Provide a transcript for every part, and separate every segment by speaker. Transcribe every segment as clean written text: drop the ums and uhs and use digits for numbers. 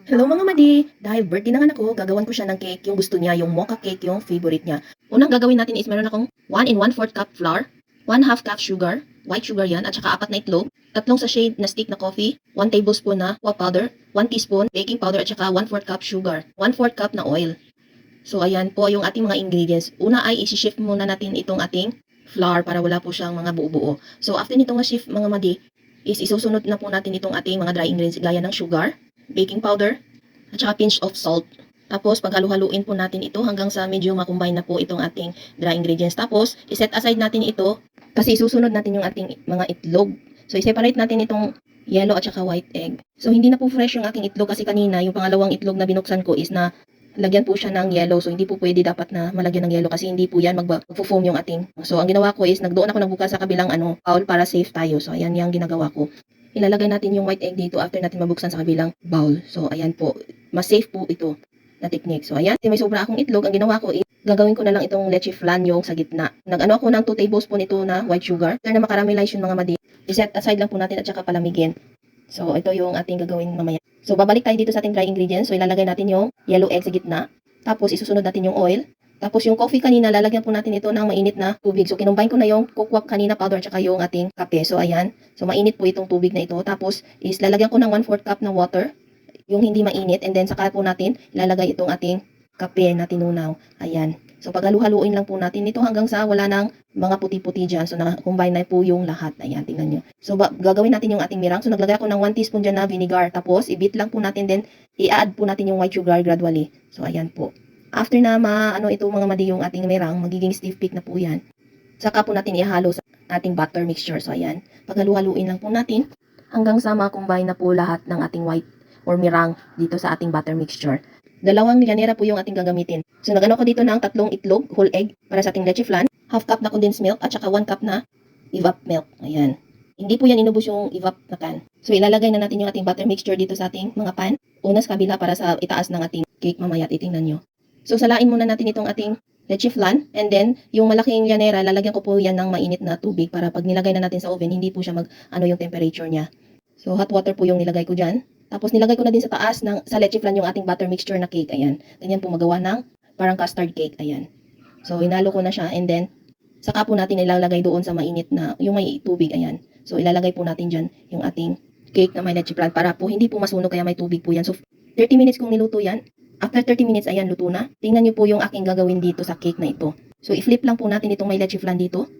Speaker 1: Hello mga madi! Dahil birthday ng anak ko, gagawan ko siya ng cake, yung gusto niya, yung mocha cake, yung favorite niya. Unang gagawin natin is meron akong 1 1/4 cup flour, 1/2 cup sugar, white sugar yan, at saka 4 na itlog, 3 sachet na stick na coffee, 1 tablespoon na cocoa powder, 1 teaspoon baking powder, at saka 1/4 cup sugar, 1/4 cup na oil. So ayan po yung ating mga ingredients. Una ay isi-shift muna natin itong ating flour para wala po siyang mga buo-buo. So after nitong na-shift mga madi, is isusunod na po natin itong ating mga dry ingredients gaya ng sugar, baking powder, at saka pinch of salt. Tapos, paghalu-haluin po natin ito hanggang sa medyo makombine na po itong ating dry ingredients. Tapos, iset aside natin ito kasi isusunod natin yung ating mga itlog. So, i-separate natin itong yellow at saka white egg. So, hindi na po fresh yung aking itlog kasi kanina, yung pangalawang itlog na binuksan ko is na lagyan po siya ng yellow. So, hindi po pwede dapat na malagyan ng yellow kasi hindi po yan magpo-foam yung ating. So, ang ginawa ko is nagdoon ako nagbukas sa kabilang bowl para safe tayo. So, ayan yung ginagawa ko. Ilalagay natin yung white egg dito after natin mabuksan sa kabilang bowl. So, ayan po. Mas safe po ito na technique. So, ayan. May sobra akong itlog. Ang ginawa ko is gagawin ko na lang itong leche flan yung sa gitna. Nag-ano ako ng 2 tablespoon ito na white sugar. After na makaramelize yung mga madi, iset aside lang po natin at saka palamigin. So, ito yung ating gagawin mamaya. So, babalik tayo dito sa ating dry ingredients. So, ilalagay natin yung yellow egg sa gitna. Tapos, isusunod natin yung oil. Tapos, yung coffee kanina, lalagyan po natin ito ng mainit na tubig. So, kinumbine ko na yung cocoa kanina powder at saka yung ating kape. So, ayan. So, mainit po itong tubig na ito. Tapos, is lalagyan ko ng 1/4 cup na water. Yung hindi mainit. And then, saka po natin ilalagay itong ating kape na tinunaw. Ayan. So, paghalu-haluin lang po natin ito hanggang sa wala ng mga puti-puti dyan. So, na-combine na po yung lahat. Ayan, tingnan nyo. So, gagawin natin yung ating mirang. So, naglagay ako ng 1 teaspoon dyan na vinegar. Tapos, i-beat lang po natin din. I-add po natin yung white sugar gradually. So, ayan po. After na ito mga madi yung ating mirang, magiging stiff peak na po yan. Saka po natin ihalo sa ating butter mixture. So, ayan. Paghalu-haluin lang po natin hanggang sa ma-combine na po lahat ng ating white or mirang dito sa ating butter mixture. 2 lyanera po yung ating gagamitin. So, nagano ko dito ng 3 itlog, whole egg, para sa ating leche flan, 1/2 cup na condensed milk, at saka 1 cup na evap milk. Ayan. Hindi po yan inubos yung evap na pan. So, ilalagay na natin yung ating butter mixture dito sa ating mga pan. Una sa kabila para sa itaas ng ating cake mamaya. Titingnan nyo. So, salain muna natin itong ating leche flan. And then, yung malaking lyanera, lalagyan ko po yan ng mainit na tubig para pag nilagay na natin sa oven, hindi po siya yung temperature niya. So, hot water po yung nilagay ko dyan. Tapos, nilagay ko na din sa taas sa leche flan yung ating butter mixture na cake. Ayan. Ganyan po magawa ng parang custard cake. Ayan. So, hinalo ko na siya. And then, saka po natin ilalagay doon sa mainit na, yung may tubig. Ayan. So, ilalagay po natin dyan yung ating cake na may leche flan para po hindi po masunog kaya may tubig po yan. So, 30 minutes kong niluto yan. After 30 minutes, ayan, luto na. Tingnan nyo po yung aking gagawin dito sa cake na ito. So, i-flip lang po natin itong may leche flan dito.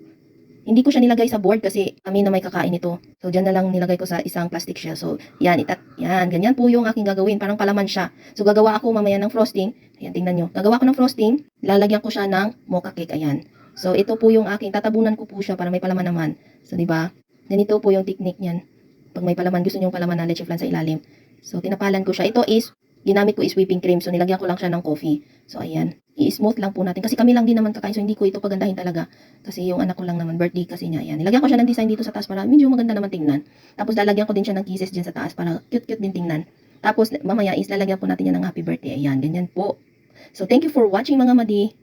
Speaker 1: Hindi ko siya nilagay sa board kasi kami na may kakain ito. So, dyan na lang nilagay ko sa isang plastic shell. So, yan, yan, ganyan po yung aking gagawin. Parang palaman siya. So, gagawa ako mamaya ng frosting. Ayan, tingnan nyo. Gagawa ko ng frosting. Lalagyan ko siya ng mocha cake. Ayan. So, ito po yung aking, tatabunan ko po siya para may palaman naman. So, diba? Ganito po yung technique niyan. Pag may palaman, gusto nyo palaman na leche flan sa ilalim. So, tinapalan ko siya. Ginamit ko is whipping cream. So, nilagyan ko lang siya ng coffee. So, ayan. I-smooth lang po natin. Kasi kami lang din naman kakain. So, hindi ko ito pagandahin talaga. Kasi yung anak ko lang naman, birthday kasi niya. Ayan. Nilagyan ko siya ng design dito sa taas para medyo maganda naman tingnan. Tapos, lalagyan ko din siya ng kisses dyan sa taas para cute-cute din tingnan. Tapos, mamaya is lalagyan po natin yan ng happy birthday. Ayan. Ganyan po. So, thank you for watching mga madi.